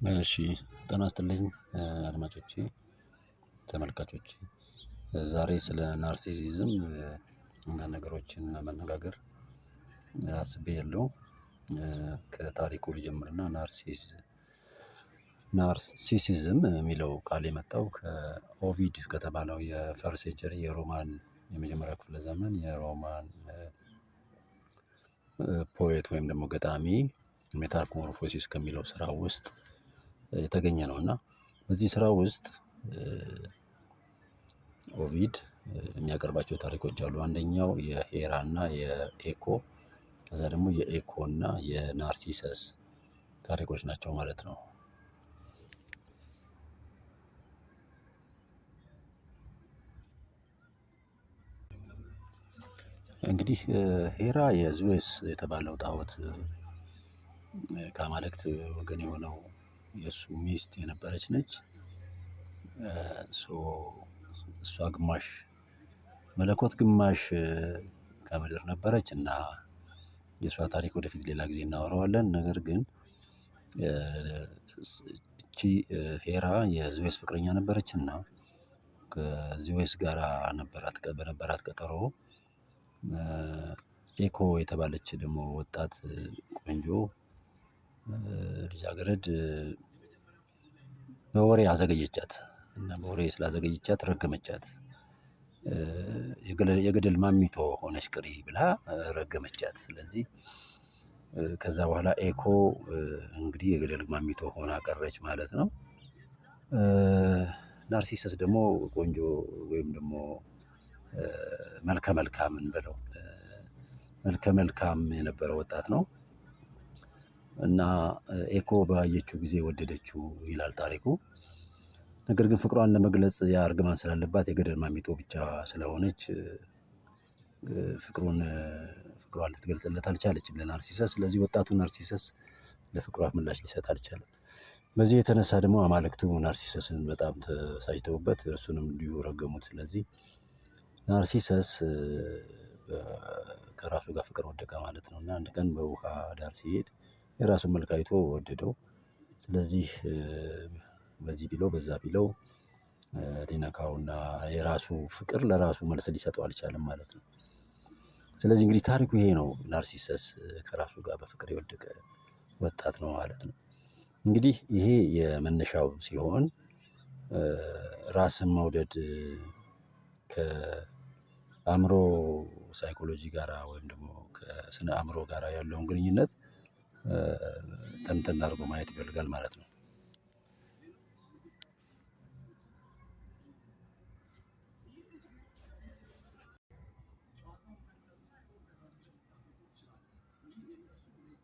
እሺ ጤና ይስጥልኝ አድማጮቼ ተመልካቾቼ ዛሬ ስለ ናርሲሲዝም አንዳንድ ነገሮችን ለመነጋገር አስቤያለሁ። ከታሪኩ ልጀምርና ናርሲሲዝም የሚለው ቃል የመጣው ከኦቪድ ከተባለው የፈርስት ሴንቸሪ የሮማን የመጀመሪያ ክፍለ ዘመን የሮማን ፖኤት ወይም ደግሞ ገጣሚ ሜታሞርፎሲስ ከሚለው ስራ ውስጥ የተገኘ ነው። እና በዚህ ስራ ውስጥ ኦቪድ የሚያቀርባቸው ታሪኮች አሉ። አንደኛው የሄራ እና የኤኮ ከዛ ደግሞ የኤኮ እና የናርሲሰስ ታሪኮች ናቸው ማለት ነው። እንግዲህ ሄራ የዙዌስ የተባለው ጣዖት ከአማልክት ወገን የሆነው የእሱ ሚስት የነበረች ነች። እሷ ግማሽ መለኮት ግማሽ ከምድር ነበረች እና የእሷ ታሪክ ወደፊት ሌላ ጊዜ እናወራዋለን። ነገር ግን እቺ ሄራ የዝዌስ ፍቅረኛ ነበረች እና ከዝዌስ ጋራ በነበራት ቀጠሮ ኤኮ የተባለች ደግሞ ወጣት ቆንጆ ልጃገረድ በወሬ አዘገየቻት እና በወሬ ስላዘገየቻት ረገመቻት። የገደል ማሚቶ ሆነሽ ቅሪ ብላ ረገመቻት። ስለዚህ ከዛ በኋላ ኤኮ እንግዲህ የገደል ማሚቶ ሆና ቀረች ማለት ነው። ናርሲሰስ ደግሞ ቆንጆ ወይም ደግሞ መልከ መልካም እንበለው መልከ መልካም የነበረ ወጣት ነው። እና ኤኮ ባየችው ጊዜ ወደደችው ይላል ታሪኩ። ነገር ግን ፍቅሯን ለመግለጽ ያ እርግማን ስላለባት የገደል ማሚቶ ብቻ ስለሆነች ፍቅሯን ልትገልጽለት አልቻለችም ለናርሲሰስ። ስለዚህ ወጣቱ ናርሲሰስ ለፍቅሯ ምላሽ ሊሰጥ አልቻለም። በዚህ የተነሳ ደግሞ አማልክቱ ናርሲሰስን በጣም ተበሳጭተውበት እርሱንም እንዲሁ ረገሙት። ስለዚህ ናርሲሰስ ከራሱ ጋር ፍቅር ወደቀ ማለት ነው። እና አንድ ቀን በውሃ ዳር ሲሄድ የራሱን መልክ አይቶ ወደደው። ስለዚህ በዚህ ቢለው በዛ ቢለው ሊነካውና የራሱ ፍቅር ለራሱ መልስ ሊሰጠው አልቻለም ማለት ነው። ስለዚህ እንግዲህ ታሪኩ ይሄ ነው። ናርሲሰስ ከራሱ ጋር በፍቅር የወደቀ ወጣት ነው ማለት ነው። እንግዲህ ይሄ የመነሻው ሲሆን ራስን መውደድ ከአእምሮ ሳይኮሎጂ ጋራ ወይም ደግሞ ከስነ አእምሮ ጋራ ያለውን ግንኙነት ተንተን አድርጎ ማየት ይፈልጋል ማለት ነው።